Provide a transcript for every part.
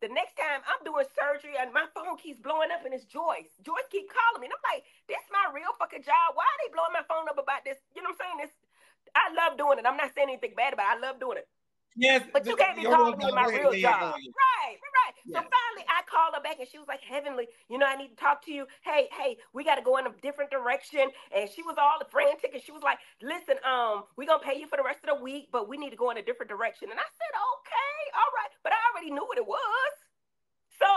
The next time I'm doing surgery and my phone keeps blowing up and it's Joyce. Joyce keep calling me. And I'm like, this is my real fucking job. Why are they blowing my phone up about this? You know what I'm saying? I love doing it. I'm not saying anything bad about it. I love doing it. Yes, but you can't be calling me in my real job. Right. Yes. So finally I called her back and she was like, Heavenly, I need to talk to you. Hey, we got to go in a different direction. And she was all frantic and she was like, listen, we're going to pay you for the rest of the week, but we need to go in a different direction. And I said, okay, all right. But I already knew what it was. So,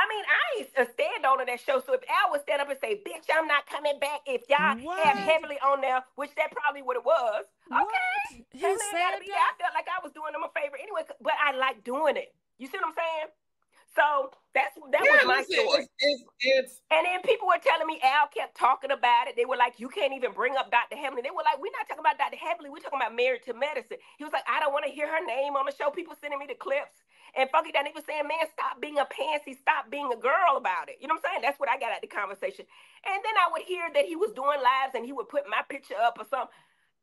I mean, I ain't stand on that show. So if Al would stand up and say, bitch, I'm not coming back if y'all have Heavenly on there, which that probably what it was. Okay. He said that? I felt like I was doing him a favor anyway, but I like doing it. You see what I'm saying? So that was my story. And then people were telling me Al kept talking about it. They were like, you can't even bring up Dr. Heavenly. They were like, we're not talking about Dr. Heavenly. We're talking about Married to Medicine. He was like, I don't want to hear her name on the show. People sending me the clips. And Funky Down, they were saying, man, stop being a pansy. Stop being a girl about it. You know what I'm saying? That's what I got out of the conversation. And then I would hear that he was doing lives and he would put my picture up or something.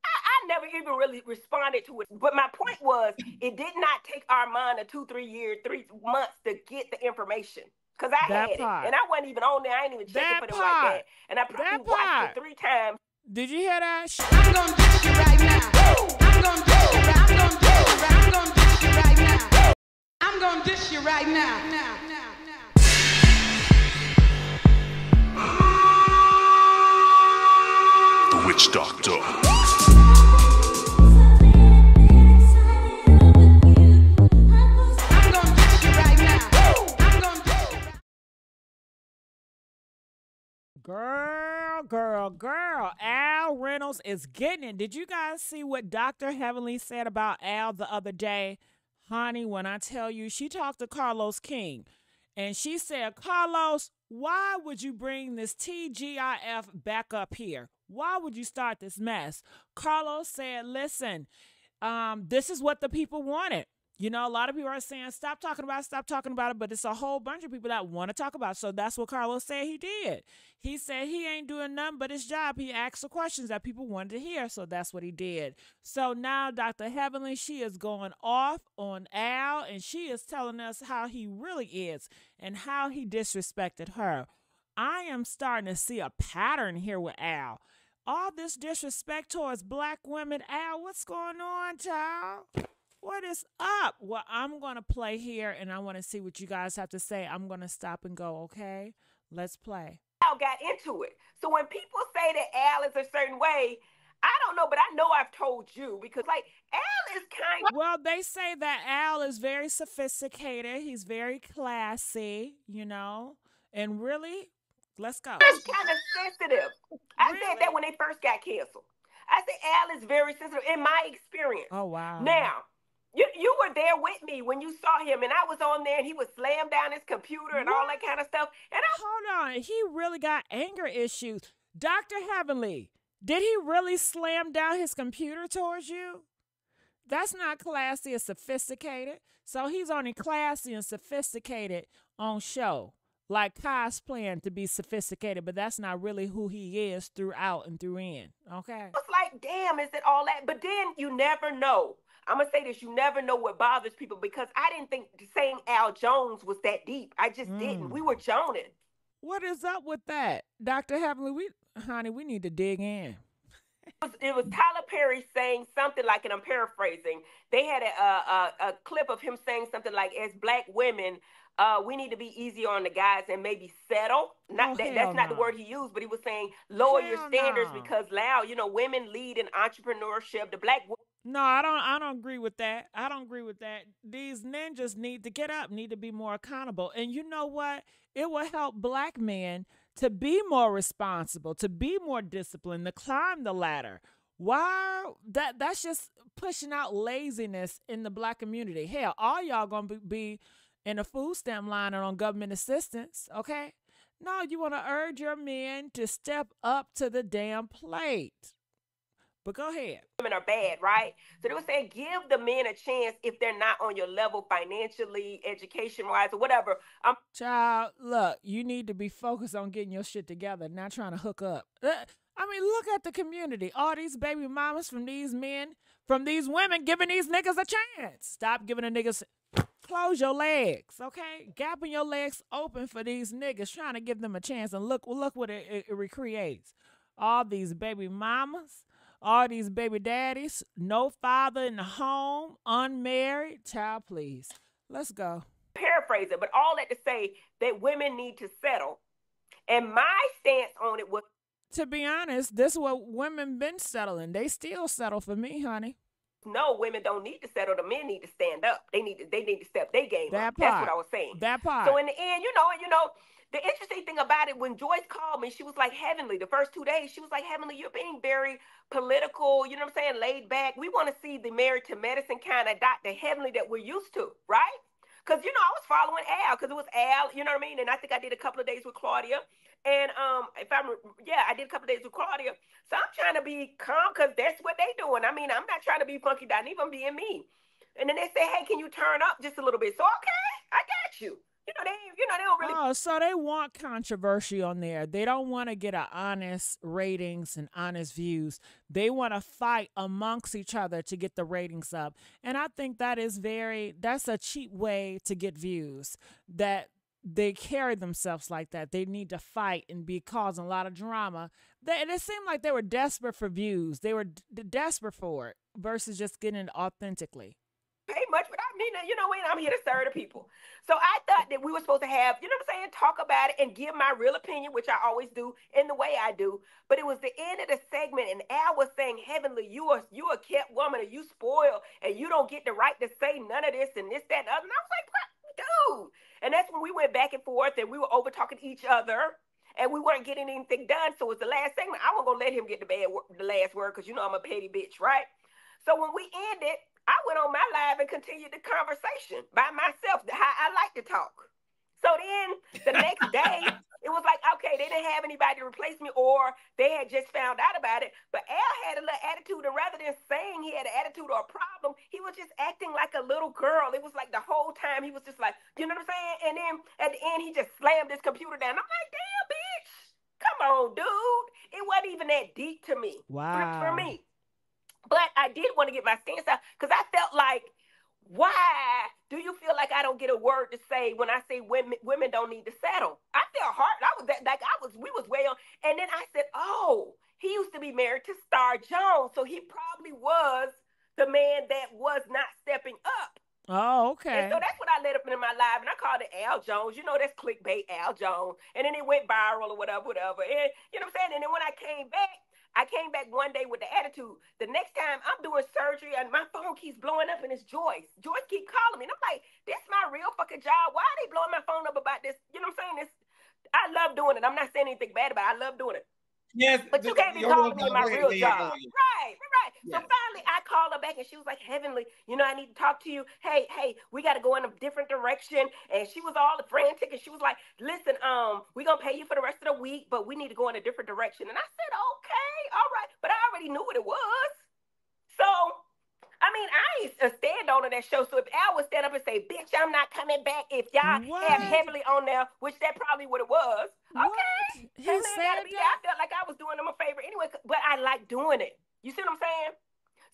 I never even really responded to it. But my point was, it did not take Armand 2-3 years, 3 months to get the information. Because I had it. And I wasn't even on there. I ain't even checking for them like that. And I probably watched it 3 times. Did you hear that? I'm going to dish you right now. I'm going to dish you right now. I'm going to dish you right now. I'm going to dish you right now. The Witch Doctor. Girl. Al Reynolds is getting it. Did you guys see what Dr. Heavenly said about Al the other day? Honey, when I tell you, she talked to Carlos King, and she said, Carlos, why would you bring this TGIF back up here? Why would you start this mess? Carlos said, listen, this is what the people wanted. A lot of people are saying, stop talking about it, but it's a whole bunch of people that want to talk about it. So that's what Carlos said he did. He said he ain't doing nothing but his job. He asked the questions that people wanted to hear, so that's what he did. So now Dr. Heavenly, she is going off on Al, and she is telling us how he really is and how he disrespected her. I am starting to see a pattern here with Al. All this disrespect towards black women. Al, what's going on, child? What is up? Well, I'm going to play here, and I want to see what you guys have to say. I'm going to stop and go, okay? Let's play. Al got into it. So when people say that Al is a certain way, I don't know, but I know I've told you because, Al is kind of... Well, they say that Al is very sophisticated. He's very classy, and really, let's go. He's kind of sensitive. I said that when they first got canceled. I said Al is very sensitive in my experience. Oh, wow. Now, you were there with me when you saw him, and I was on there, and he would slam down his computer and all that kind of stuff. And hold on, he really got anger issues. Dr. Heavenly, did he really slam down his computer towards you? That's not classy and sophisticated. So he's only classy and sophisticated on show, like cosplaying to be sophisticated, but that's not really who he is throughout and through in. Okay. It's like, damn, is it all that? But then you never know. I'm going to say this, you never know what bothers people because I didn't think saying Al Jones was that deep. I just didn't. We were joning. What is up with that? Dr. Heavenly, honey, we need to dig in. It was Tyler Perry saying something like, and I'm paraphrasing, they had a clip of him saying something like, as black women, we need to be easier on the guys and maybe settle. That's not the word he used, but he was saying lower your standards because now, women lead in entrepreneurship. The black women. No, I don't agree with that. I don't agree with that. These ninjas need to get up, need to be more accountable. And you know what? It will help black men to be more responsible, to be more disciplined, to climb the ladder. Why? That's just pushing out laziness in the black community. Hell, all y'all gonna be in a food stamp line and on government assistance, okay? No, you want to urge your men to step up to the damn plate. But go ahead. Women are bad, right? So they were saying give the men a chance if they're not on your level financially, education-wise, or whatever. Child, look, you need to be focused on getting your shit together, not trying to hook up. I mean, look at the community. All these baby mamas from these men, from these women giving these niggas a chance. Stop giving the niggas close your legs, okay? Gapping your legs open for these niggas, trying to give them a chance. And look what it recreates. All these baby mamas, all these baby daddies, no father in the home, unmarried. Child, please. Let's go. Paraphrase it, but all that to say that women need to settle. And my stance on it was, to be honest, this is what women been settling. They still settle for me, honey. No, women don't need to settle. The men need to stand up. They need to step their game up. That's what I was saying. That part. So in the end, you know, the interesting thing about it, when Joyce called me, she was like, Heavenly, the first 2 days, she was like, Heavenly, you're being very political, you know what I'm saying, laid back. We want to see the Married to Medicine kind of Dr. Heavenly that we're used to, right? Because, you know, I was following Al, because it was Al, you know what I mean? And I think I did a couple of days with Claudia. And I did a couple of days with Claudia. So I'm trying to be calm because that's what they doing. I mean, I'm not trying to be funky Dyneve, I'm being mean. And then they say, hey, can you turn up just a little bit? So, okay, I got you. You know, they don't really. Oh, so they want controversy on there. They don't want to get an honest ratings and honest views. They want to fight amongst each other to get the ratings up. And I think that's a cheap way to get views. That they carry themselves like that. They need to fight and be causing a lot of drama. And it seemed like they were desperate for views. They were desperate for it versus just getting it authentically. Pay much, but I mean, you know, I'm here to serve the people. So I thought that we were supposed to have, you know what I'm saying, talk about it and give my real opinion, which I always do in the way I do. But it was the end of the segment, and Al was saying, Heavenly, you are a kept woman, and you spoiled, and you don't get the right to say none of this and this, that, and other. And I was like, what? Dude. And that's when we went back and forth, and we were over talking to each other, and we weren't getting anything done. So it was the last segment. I wasn't going to let him get the last word because, you know, I'm a petty bitch, right? So when we ended, I went on my live and continued the conversation by myself, how I like to talk. So then the next day, it was like, okay, they didn't have anybody to replace me, or they had just found out about it. But Al had a little attitude, and rather than saying he had an attitude or a problem, he was just acting like a little girl. It was like the whole time he was just like, you know what I'm saying? And then at the end, he just slammed his computer down. I'm like, damn, bitch, come on, dude. It wasn't even that deep to me. Wow. For me. But I did want to get my stance out because I felt like, why do you feel like I don't get a word to say when I say women don't need to settle? I felt hard. We was way on. And then I said, oh, he used to be married to Star Jones. So he probably was the man that was not stepping up. Oh, okay. And so that's what I let up in my live, and I called it Al Jones. You know, that's clickbait, Al Jones. And then it went viral or whatever. And you know what I'm saying? And then when I came back one day with the attitude. The next time I'm doing surgery and my phone keeps blowing up and it's Joyce. Joyce keep calling me. And I'm like, this is my real fucking job. Why are they blowing my phone up about this? You know what I'm saying? I love doing it. I'm not saying anything bad about it. I love doing it. Yes, but you can't be calling me my real job. Right. Yes. So finally I called her back and she was like, Heavenly, you know, I need to talk to you. Hey, we got to go in a different direction. And she was all frantic and she was like, listen, we're going to pay you for the rest of the week, but we need to go in a different direction. And I said, okay, all right. But I already knew what it was. So, I mean, I ain't a stand on that show. So if Al would stand up and say, bitch, I'm not coming back if y'all have Heavenly on there, which that probably what it was. Okay. He said that? I felt like I was doing them a favor anyway, but I like doing it. You see what I'm saying?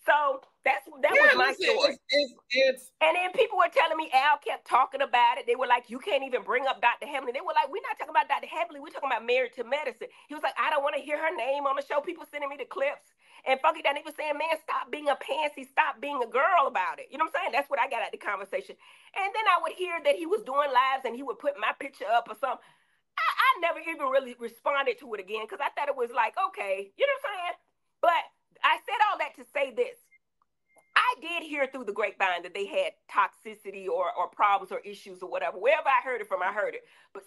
So that was my story. And then people were telling me Al kept talking about it. They were like, you can't even bring up Dr. Heavenly. They were like, we're not talking about Dr. Heavenly. We're talking about Married to Medicine. He was like, I don't want to hear her name on the show. People sending me the clips. And Funky Dyneve was saying, man, stop being a pansy. Stop being a girl about it. You know what I'm saying? That's what I got out of the conversation. And then I would hear that he was doing lives and he would put my picture up or something. I never even really responded to it again because I thought it was like, okay, you know what I'm saying? But I said all that to say this. I did hear through the grapevine that they had toxicity or problems or issues or whatever. Wherever I heard it from, I heard it.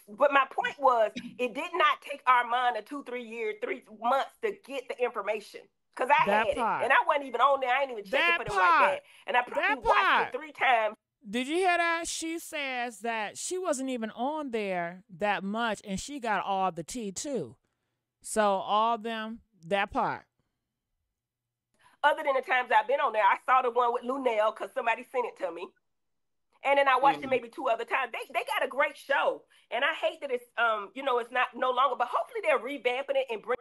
But my point was, it did not take Armand 3 months to get the information. Because I had it. And I wasn't even on there. I ain't even checking for them like that. And I probably watched it 3 times. Did you hear that? She says that she wasn't even on there that much, and she got all the tea, too. So all them, that part. Other than the times I've been on there, I saw the one with Lunel because somebody sent it to me. And then I watched it maybe 2 other times. They got a great show. And I hate that it's, it's not no longer, but hopefully they're revamping it and bring.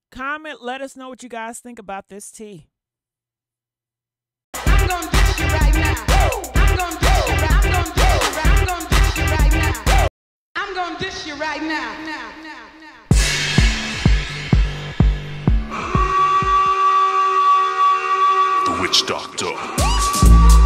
Comment, let us know what you guys think about this tea. I'm gonna dish you right now. I'm I'm gonna dish you right now. The Witch Doctor.